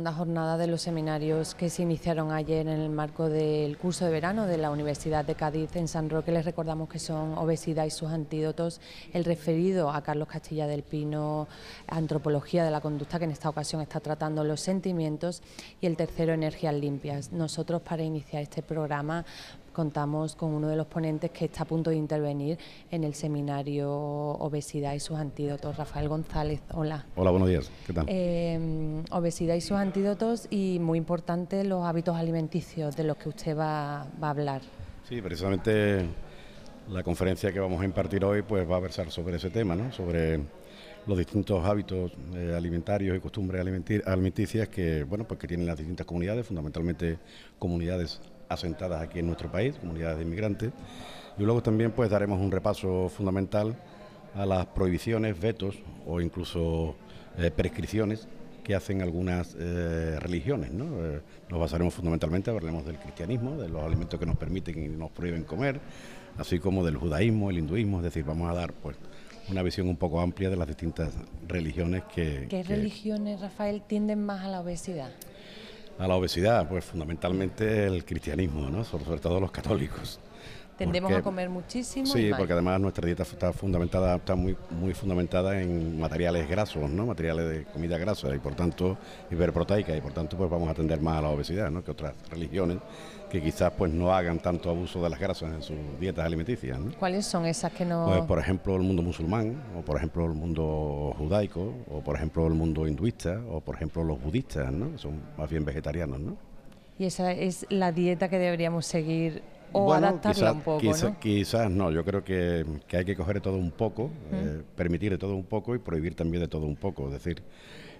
segunda jornada de los seminarios que se iniciaron ayer en el marco del curso de verano de la Universidad de Cádiz en San Roque. Les recordamos que son Obesidad y sus antídotos, el referido a Carlos Castilla del Pino, Antropología de la conducta, que en esta ocasión está tratando los sentimientos, y el tercero, Energías limpias. Nosotros, para iniciar este programa, contamos con uno de los ponentes que está a punto de intervenir en el seminario Obesidad y sus antídotos, Rafael González. Hola. Hola, buenos días. ¿Qué tal? Obesidad y sus antídotos, y muy importante, los hábitos alimenticios de los que usted va a hablar. Sí, precisamente la conferencia que vamos a impartir hoy pues va a versar sobre ese tema, ¿no? Sobre los distintos hábitos alimentarios y costumbres alimenticias que, bueno, pues que tienen las distintas comunidades, fundamentalmente comunidades asentadas aquí en nuestro país, comunidades de inmigrantes, y luego también pues daremos un repaso fundamental a las prohibiciones, vetos o incluso prescripciones que hacen algunas religiones, ¿no? Nos basaremos fundamentalmente, hablaremos del cristianismo, de los alimentos que nos permiten y nos prohíben comer, así como del judaísmo, el hinduismo, es decir, vamos a dar pues una visión un poco amplia de las distintas religiones que... ¿Qué religiones, Rafael, tienden más a la obesidad? A la obesidad, pues fundamentalmente el cristianismo, ¿no? Sobre todo los católicos. Tendemos a comer muchísimo. Sí, porque además nuestra dieta está muy fundamentada en materiales grasos, ¿no? Materiales de comida grasa y por tanto hiperproteica, y por tanto pues vamos a tender más a la obesidad, ¿no? Que otras religiones que quizás pues no hagan tanto abuso de las grasas en sus dietas alimenticias, ¿no? ¿Cuáles son esas que no...? Pues por ejemplo el mundo musulmán, o por ejemplo el mundo judaico, o por ejemplo el mundo hinduista, o por ejemplo los budistas, ¿no? Son más bien vegetarianos, ¿no? Y esa es la dieta que deberíamos seguir, o bueno, adaptarla un poco, ¿no? Quizás no, yo creo que hay que coger de todo un poco, permitir de todo un poco y prohibir también de todo un poco, es decir,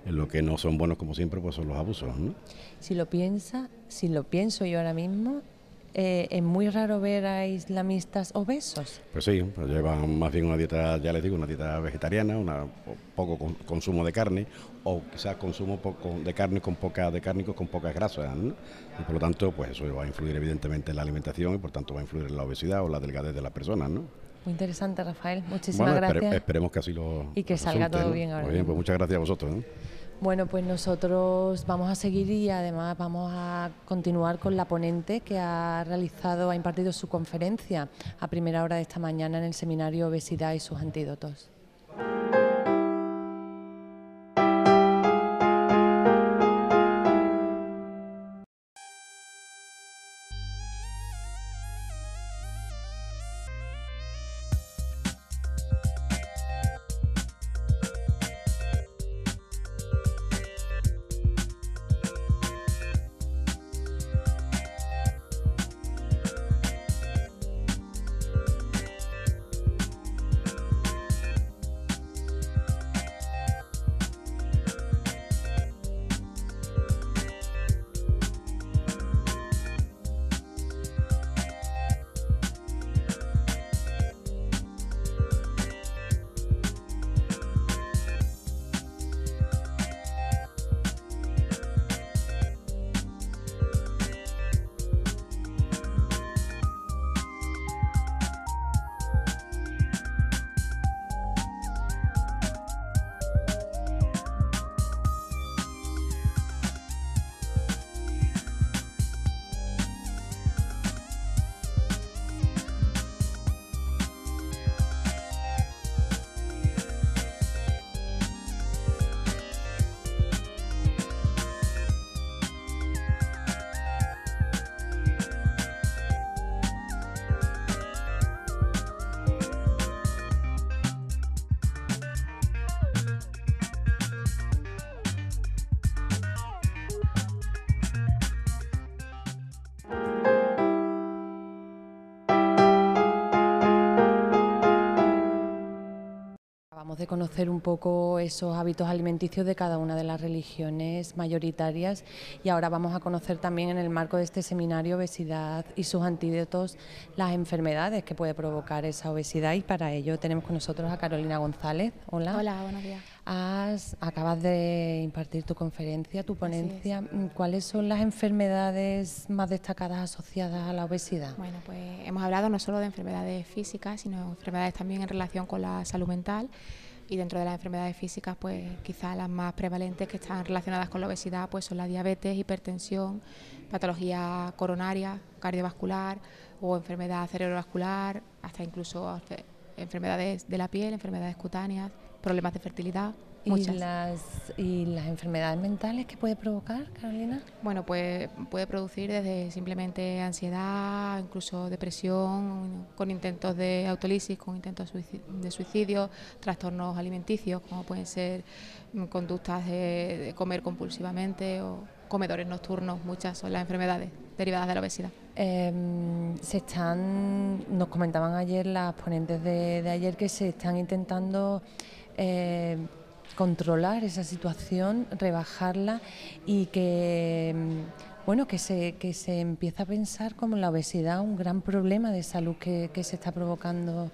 lo que no son buenos, como siempre, pues son los abusos, ¿no? Si lo pienso yo ahora mismo, es muy raro ver a islamistas obesos. Pues sí, pues llevan más bien una dieta, ya les digo, una dieta vegetariana, poco consumo de carne, o quizás consumo poco de carne con pocas grasas, ¿no? Y por lo tanto, pues eso va a influir evidentemente en la alimentación y por tanto va a influir en la obesidad o la delgadez de las personas, ¿no? Muy interesante, Rafael. Muchísimas gracias. Esperemos que así lo y que salga todo bien ahora. Muy bien, pues muchas gracias a vosotros, ¿no? Bueno, pues nosotros vamos a seguir y además vamos a continuar con la ponente que ha impartido su conferencia a primera hora de esta mañana en el seminario Obesidad y sus antídotos. De conocer un poco esos hábitos alimenticios de cada una de las religiones mayoritarias, y ahora vamos a conocer también, en el marco de este seminario Obesidad y sus antídotos, las enfermedades que puede provocar esa obesidad, y para ello tenemos con nosotros a Carolina González. Hola. Hola, buenos días. Acabas de impartir tu conferencia, tu ponencia. ¿Cuáles son las enfermedades más destacadas asociadas a la obesidad? Bueno, pues hemos hablado no solo de enfermedades físicas, sino enfermedades también en relación con la salud mental, Y dentro de las enfermedades físicas, pues quizás las más prevalentes que están relacionadas con la obesidad pues son la diabetes, hipertensión, patología coronaria, cardiovascular o enfermedad cerebrovascular, hasta incluso enfermedades de la piel, enfermedades cutáneas, problemas de fertilidad. Muchas. ¿Y las enfermedades mentales que puede provocar, Carolina? Bueno, pues puede producir desde simplemente ansiedad, incluso depresión, con intentos de autolisis, con intentos de suicidio, trastornos alimenticios, como pueden ser conductas de comer compulsivamente o comedores nocturnos. Muchas son las enfermedades derivadas de la obesidad. Nos comentaban ayer las ponentes de ayer que se están intentando controlar esa situación, rebajarla y que se empieza a pensar como la obesidad un gran problema de salud que se está provocando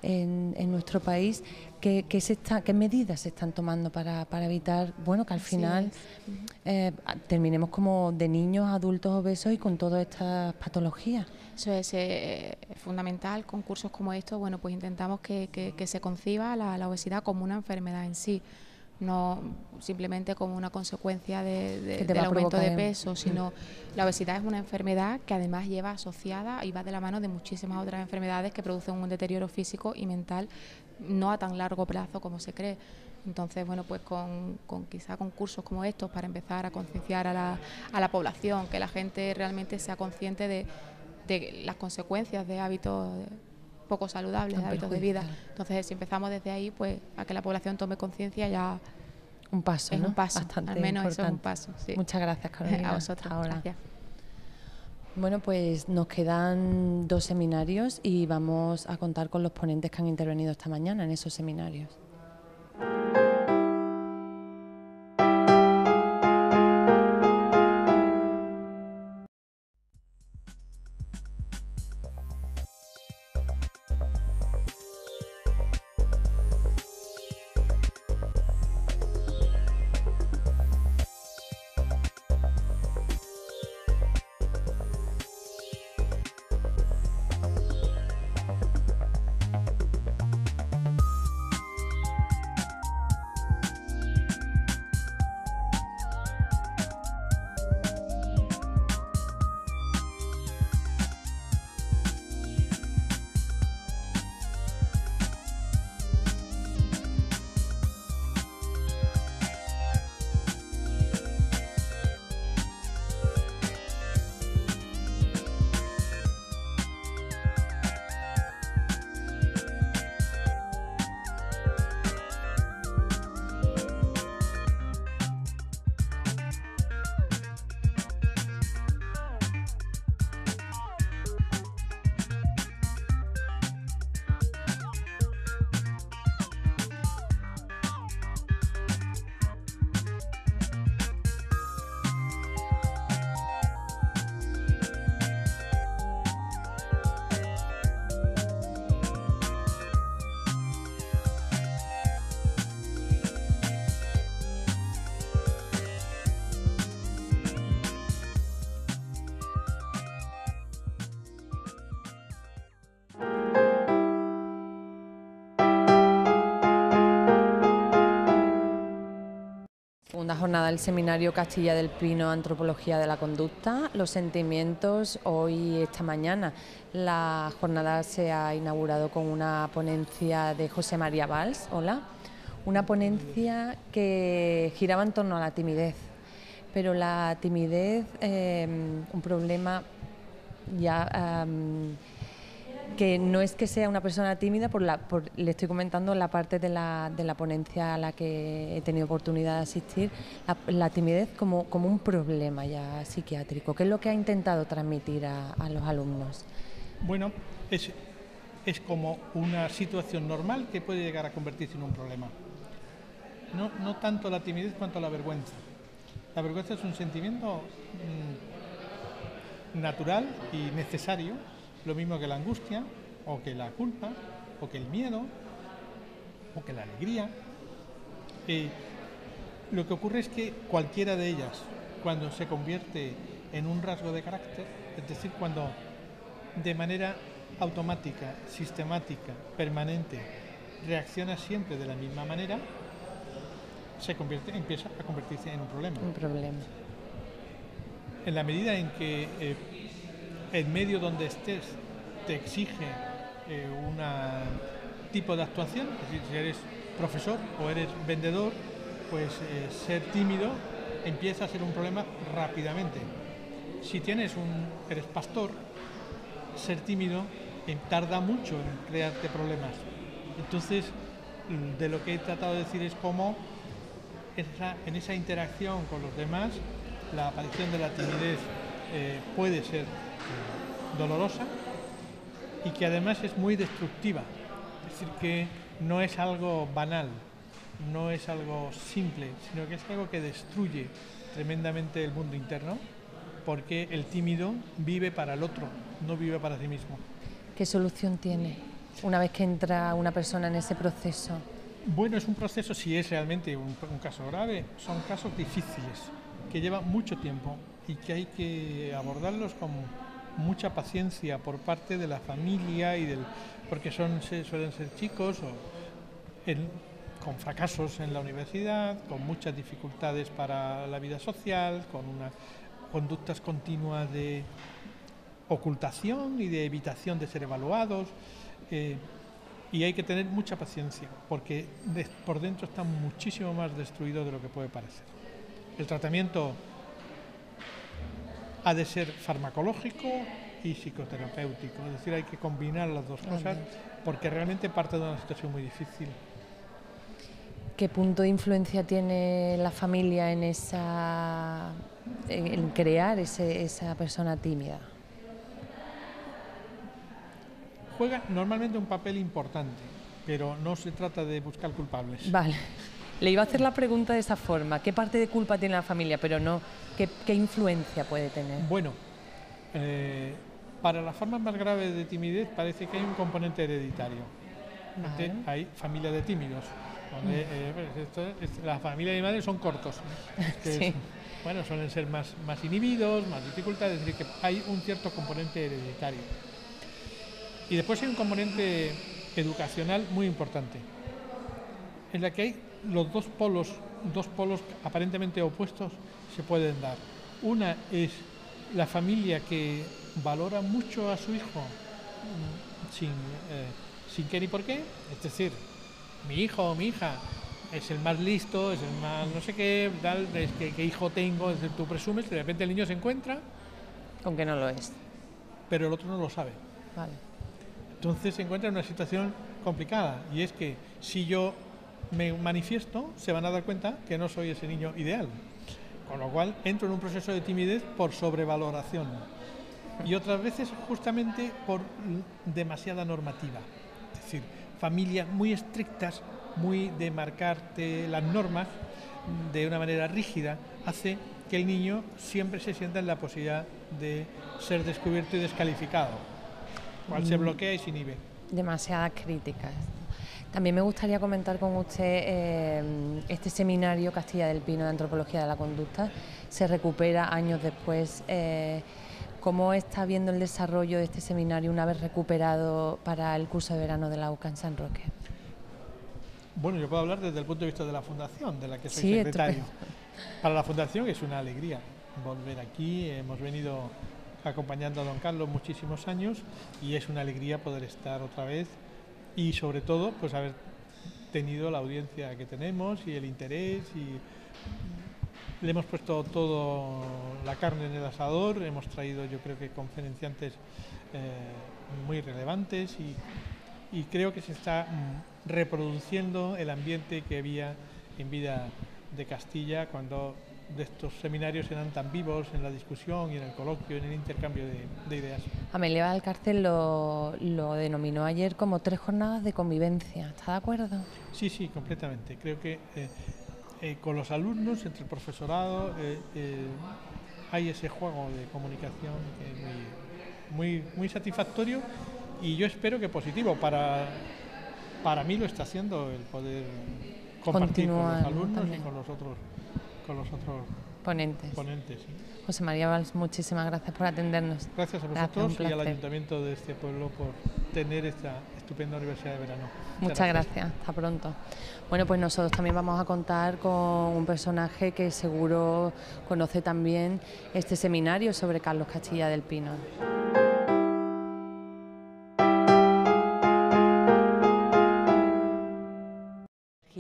en nuestro país. ¿Qué medidas se están tomando para evitar que al final terminemos como de niños, adultos obesos y con todas estas patologías? Eso es fundamental. Con cursos como estos, pues intentamos que se conciba la obesidad como una enfermedad en sí, no simplemente como una consecuencia del aumento de peso, sino la obesidad es una enfermedad que además lleva asociada y va de la mano de muchísimas otras enfermedades que producen un deterioro físico y mental no a tan largo plazo como se cree. Entonces, pues quizá con cursos como estos para empezar a concienciar a la población, que la gente realmente sea consciente de las consecuencias de hábitos poco saludables, de hábitos de vida. Entonces, si empezamos desde ahí, pues a que la población tome conciencia, ya un paso, ¿no? Un paso, bastante al menos importante. Eso es un paso. Sí. Muchas gracias, Carolina. A vosotros. Gracias. Bueno, pues nos quedan 2 seminarios y vamos a contar con los ponentes que han intervenido esta mañana en esos seminarios. Segunda jornada del seminario Castilla del Pino, Antropología de la Conducta, los sentimientos. Hoy, esta mañana, la jornada se ha inaugurado con una ponencia de José María Valls. Hola. Una ponencia que giraba en torno a la timidez, pero la timidez, un problema ya que no es que sea una persona tímida, le estoy comentando la parte de la ponencia a la que he tenido oportunidad de asistir, la timidez como un problema ya psiquiátrico. ¿Qué es lo que ha intentado transmitir a los alumnos? Bueno, es como una situación normal que puede llegar a convertirse en un problema. No tanto la timidez cuanto la vergüenza. La vergüenza es un sentimiento natural y necesario, lo mismo que la angustia, o que la culpa, o que el miedo, o que la alegría. Lo que ocurre es que cualquiera de ellas, cuando se convierte en un rasgo de carácter, es decir, cuando de manera automática, sistemática, permanente, reacciona siempre de la misma manera, empieza a convertirse en un problema. Un problema. En la medida en que el medio donde estés te exige un tipo de actuación, es decir, si eres profesor o eres vendedor, pues ser tímido empieza a ser un problema rápidamente. Si eres pastor, ser tímido tarda mucho en crearte problemas. Entonces, de lo que he tratado de decir es cómo en esa interacción con los demás, la aparición de la timidez puede ser dolorosa y que además es muy destructiva. Es decir, que no es algo banal, no es algo simple, sino que es algo que destruye tremendamente el mundo interno, porque el tímido vive para el otro, no vive para sí mismo. ¿Qué solución tiene una vez que entra una persona en ese proceso? Bueno, es un proceso, si es realmente un caso grave, son casos difíciles, que llevan mucho tiempo y que hay que abordarlos con mucha paciencia por parte de la familia porque suelen ser chicos con fracasos en la universidad, con muchas dificultades para la vida social, con unas conductas continuas de ocultación y de evitación de ser evaluados, y hay que tener mucha paciencia porque por dentro están muchísimo más destruidos de lo que puede parecer. El tratamiento ha de ser farmacológico y psicoterapéutico, es decir, hay que combinar las dos cosas porque realmente parte de una situación muy difícil. ¿Qué punto de influencia tiene la familia en crear esa persona tímida? Juega normalmente un papel importante, pero no se trata de buscar culpables. Vale. Le iba a hacer la pregunta de esa forma. ¿Qué parte de culpa tiene la familia? Pero no, ¿qué influencia puede tener? Bueno, para las formas más graves de timidez parece que hay un componente hereditario. Vale. Hay familias de tímidos. Donde, la familia de mi madre son cortos. Sí. Suelen ser más inhibidos, más dificultades, es decir, que hay un cierto componente hereditario. Y después hay un componente educacional muy importante, en la que hay los dos polos aparentemente opuestos se pueden dar. Una es la familia que valora mucho a su hijo sin qué ni por qué, es decir, mi hijo o mi hija es el más listo, es el más no sé qué, tal, qué hijo tengo, es decir, tú presumes, de repente el niño se encuentra con que no lo es, pero el otro no lo sabe. Vale. Entonces se encuentra en una situación complicada, y es que si yo me manifiesto, se van a dar cuenta que no soy ese niño ideal, con lo cual entro en un proceso de timidez por sobrevaloración y otras veces justamente por demasiada normativa, es decir, familias muy estrictas, muy de marcarte las normas de una manera rígida, hace que el niño siempre se sienta en la posibilidad de ser descubierto y descalificado, cual se bloquea y se inhibe. Demasiadas críticas. También me gustaría comentar con usted este seminario Castilla del Pino de Antropología de la Conducta. Se recupera años después. ¿Cómo está viendo el desarrollo de este seminario una vez recuperado para el curso de verano de la UCA en San Roque? Bueno, yo puedo hablar desde el punto de vista de la Fundación, de la que soy secretario. Para la Fundación es una alegría volver aquí. Hemos venido acompañando a don Carlos muchísimos años y es una alegría poder estar otra vez y sobre todo pues haber tenido la audiencia que tenemos y el interés, y le hemos puesto todo la carne en el asador. Hemos traído, yo creo que conferenciantes muy relevantes y creo que se está reproduciendo el ambiente que había en Vida de Castilla cuando de estos seminarios eran tan vivos en la discusión y en el coloquio, en el intercambio de ideas. Amelia Valcárcel lo denominó ayer como 3 jornadas de convivencia. ¿Está de acuerdo? Sí, completamente. Creo que con los alumnos, entre el profesorado, hay ese juego de comunicación que es muy satisfactorio y yo espero que positivo. Para mí lo está haciendo el poder compartir con los alumnos también. Y con los otros ponentes. Sí. José María Valls, muchísimas gracias por atendernos. Gracias a vosotros y al Ayuntamiento de este pueblo por tener esta estupenda Universidad de Verano. Muchas gracias, hasta pronto. Bueno, pues nosotros también vamos a contar con un personaje que seguro conoce también este seminario sobre Carlos Castilla del Pino.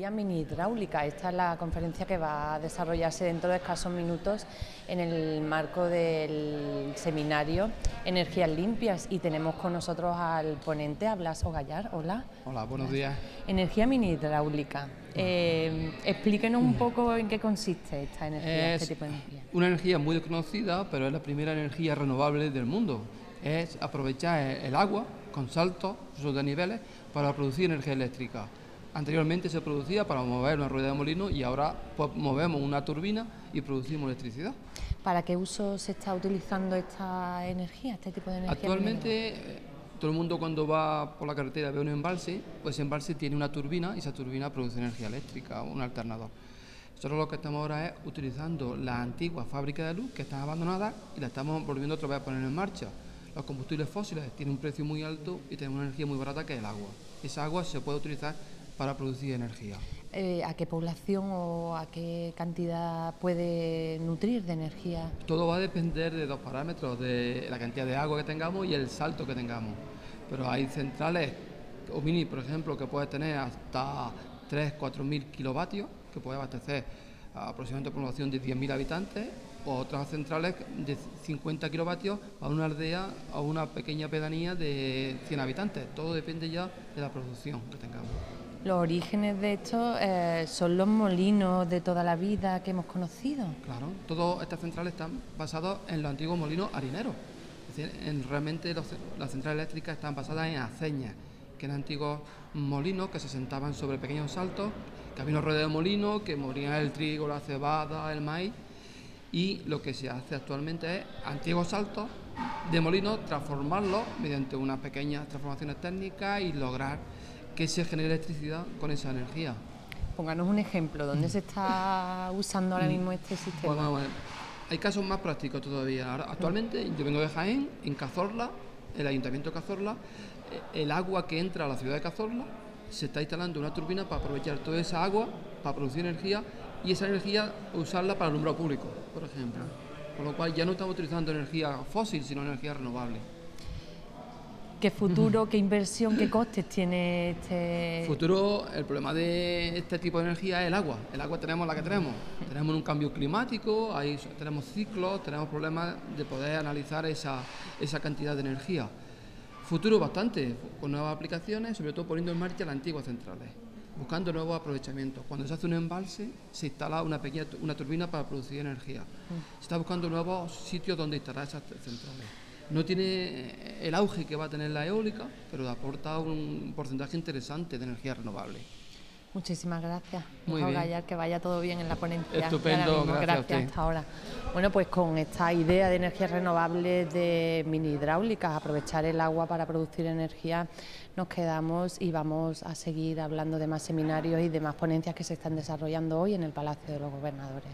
Mini hidráulica. Esta es la conferencia que va a desarrollarse dentro de escasos minutos en el marco del seminario Energías Limpias, y tenemos con nosotros al ponente, a Blas Ogallar. Hola. Hola, buenos días. Energía mini hidráulica. Explíquenos un poco en qué consiste esta energía, este tipo de energía. Una energía muy desconocida, pero es la primera energía renovable del mundo. Es aprovechar el agua con saltos, de niveles, para producir energía eléctrica. Anteriormente se producía para mover una rueda de molino y ahora pues, movemos una turbina y producimos electricidad. ¿Para qué uso se está utilizando esta energía, este tipo de energía? Actualmente todo el mundo cuando va por la carretera ve un embalse, pues ese embalse tiene una turbina y esa turbina produce energía eléctrica, un alternador. Nosotros lo que estamos ahora es utilizando la antigua fábrica de luz que están abandonadas y la estamos volviendo otra vez a poner en marcha. Los combustibles fósiles tienen un precio muy alto y tenemos una energía muy barata que es el agua. Esa agua se puede utilizar para producir energía. ¿A qué población o a qué cantidad puede nutrir de energía? Todo va a depender de dos parámetros, de la cantidad de agua que tengamos y el salto que tengamos. Pero hay centrales, o mini, por ejemplo, que puede tener hasta 3.000-4.000 kilovatios, que puede abastecer a aproximadamente una población de 10.000 habitantes, o otras centrales de 50 kilovatios a una aldea o una pequeña pedanía de 100 habitantes. Todo depende ya de la producción que tengamos. Los orígenes de esto son los molinos de toda la vida que hemos conocido. Claro, todas estas centrales están basadas en los antiguos molinos harineros. Es decir, realmente las centrales eléctricas están basadas en aceñas, que eran antiguos molinos que se sentaban sobre pequeños saltos, que había una rueda de molino, que morían el trigo, la cebada, el maíz, y lo que se hace actualmente es antiguos saltos de molinos, transformarlos mediante unas pequeñas transformaciones técnicas y lograr que se genere electricidad con esa energía. Pónganos un ejemplo, ¿dónde se está usando ahora mismo este sistema? Bueno, hay casos más prácticos todavía. Ahora, actualmente yo vengo de Jaén, en Cazorla, el Ayuntamiento de Cazorla, el agua que entra a la ciudad de Cazorla, se está instalando una turbina para aprovechar toda esa agua, para producir energía, y esa energía usarla para el alumbrado público, por ejemplo. Con lo cual ya no estamos utilizando energía fósil, sino energía renovable. ¿Qué futuro, qué inversión, qué costes tiene este...? Futuro, el problema de este tipo de energía es el agua. El agua tenemos la que tenemos. Tenemos un cambio climático, ahí tenemos ciclos, tenemos problemas de poder analizar esa cantidad de energía. Futuro bastante, con nuevas aplicaciones, sobre todo poniendo en marcha las antiguas centrales, buscando nuevos aprovechamientos. Cuando se hace un embalse, se instala una turbina para producir energía. Se está buscando nuevos sitios donde instalar esas centrales. No tiene el auge que va a tener la eólica, pero aporta un porcentaje interesante de energía renovable. Muchísimas gracias. Muy bien. Gallar, que vaya todo bien en la ponencia. Estupendo, gracias hasta ahora. Bueno, pues con esta idea de energías renovables, de mini hidráulicas, aprovechar el agua para producir energía, nos quedamos y vamos a seguir hablando de más seminarios y de más ponencias que se están desarrollando hoy en el Palacio de los Gobernadores.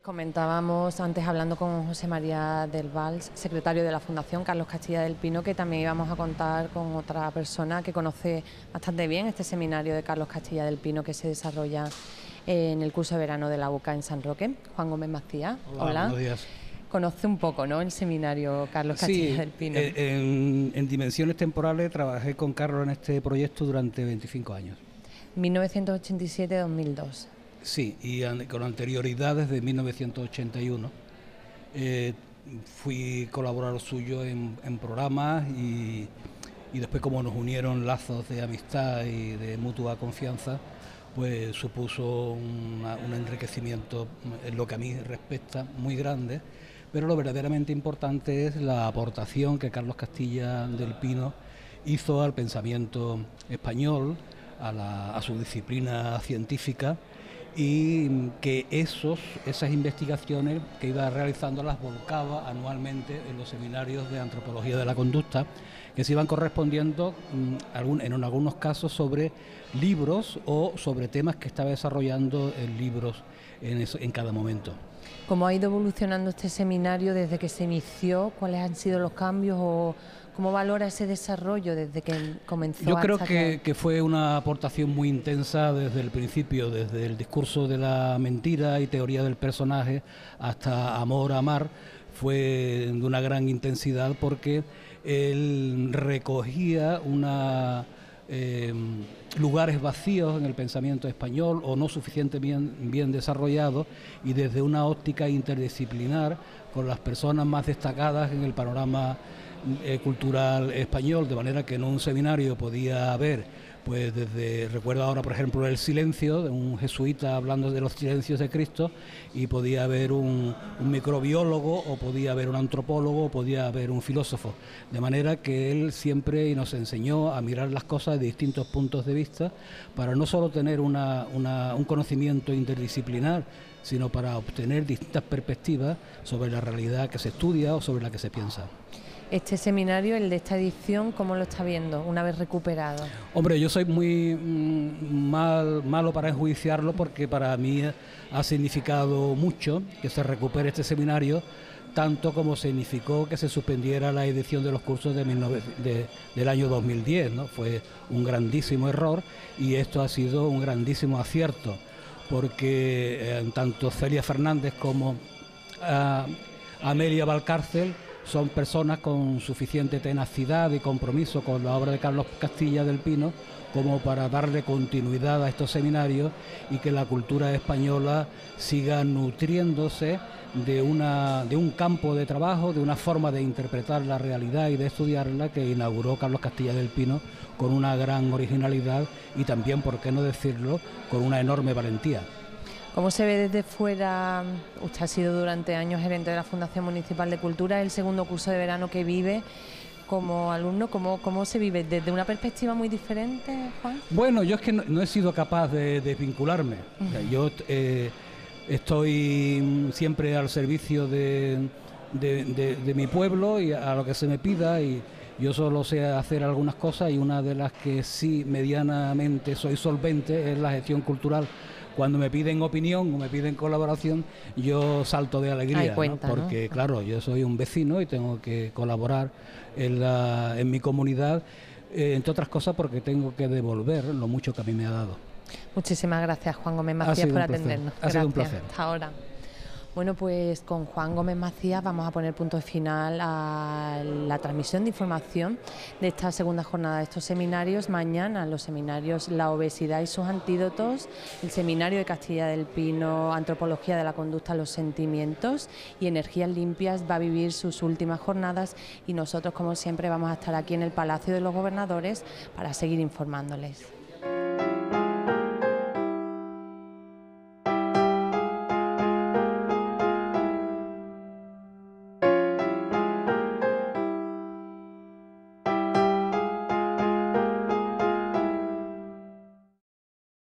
Comentábamos antes, hablando con José María del Vals, secretario de la Fundación Carlos Castilla del Pino, que también íbamos a contar con otra persona que conoce bastante bien este seminario de Carlos Castilla del Pino que se desarrolla en el curso de verano de la UCA en San Roque. Juan Gómez Macías. Hola. Buenos días. Conoce un poco, ¿no?, el seminario Carlos Castilla del Pino. En dimensiones temporales trabajé con Carlos en este proyecto durante 25 años. 1987-2002. Sí, y con anterioridad desde 1981. Fui colaborador suyo en programas y después, como nos unieron lazos de amistad y de mutua confianza, pues supuso un enriquecimiento en lo que a mí respecta muy grande, pero lo verdaderamente importante es la aportación que Carlos Castilla del Pino hizo al pensamiento español, a su disciplina científica, y que esas investigaciones que iba realizando las volcaba anualmente en los seminarios de antropología de la conducta, que se iban correspondiendo en algunos casos sobre libros o sobre temas que estaba desarrollando en libros en cada momento. ¿Cómo ha ido evolucionando este seminario desde que se inició? ¿Cuáles han sido los cambios o cómo valora ese desarrollo desde que comenzó? Yo creo que fue una aportación muy intensa desde el principio, desde el discurso de la mentira y teoría del personaje hasta Amor, Amar. Fue de una gran intensidad porque él recogía lugares vacíos en el pensamiento español o no suficientemente bien desarrollados, y desde una óptica interdisciplinar con las personas más destacadas en el panorama cultural español, de manera que en un seminario podía haber, pues recuerdo ahora por ejemplo El silencio, de un jesuita hablando de los silencios de Cristo, y podía haber un microbiólogo, o podía haber un antropólogo, o podía haber un filósofo, de manera que él siempre nos enseñó a mirar las cosas de distintos puntos de vista, para no solo tener un conocimiento interdisciplinar, sino para obtener distintas perspectivas sobre la realidad que se estudia o sobre la que se piensa. Este seminario, el de esta edición, ¿cómo lo está viendo una vez recuperado? Hombre, yo soy muy malo para enjuiciarlo, porque para mí ha significado mucho que se recupere este seminario, tanto como significó que se suspendiera la edición de los cursos del año 2010, ¿no? Fue un grandísimo error, y esto ha sido un grandísimo acierto, porque tanto Celia Fernández como Amelia Valcárcel son personas con suficiente tenacidad y compromiso con la obra de Carlos Castilla del Pino como para darle continuidad a estos seminarios, y que la cultura española siga nutriéndose de un campo de trabajo, de una forma de interpretar la realidad y de estudiarla que inauguró Carlos Castilla del Pino con una gran originalidad y también, por qué no decirlo, con una enorme valentía. ¿Cómo se ve desde fuera? Usted ha sido durante años gerente de la Fundación Municipal de Cultura, el segundo curso de verano que vive como alumno. ¿Cómo se vive? ¿Desde una perspectiva muy diferente, Juan? Bueno, yo es que no he sido capaz de desvincularme. O sea, yo estoy siempre al servicio de mi pueblo y a lo que se me pida, y yo solo sé hacer algunas cosas, y una de las que sí medianamente soy solvente es la gestión cultural. Cuando me piden opinión o me piden colaboración, yo salto de alegría, cuenta, ¿no? Porque claro, yo soy un vecino y tengo que colaborar en mi comunidad, entre otras cosas porque tengo que devolver lo mucho que a mí me ha dado. Muchísimas gracias, Juan Gómez Macías, por atendernos. Ha sido un placer. Hasta ahora. Bueno, pues con Juan Gómez Macías vamos a poner punto final a la transmisión de información de esta segunda jornada de estos seminarios. Mañana los seminarios La obesidad y sus antídotos, el seminario de Castilla del Pino, Antropología de la conducta, los sentimientos, y Energías limpias va a vivir sus últimas jornadas, y nosotros, como siempre, vamos a estar aquí en el Palacio de los Gobernadores para seguir informándoles.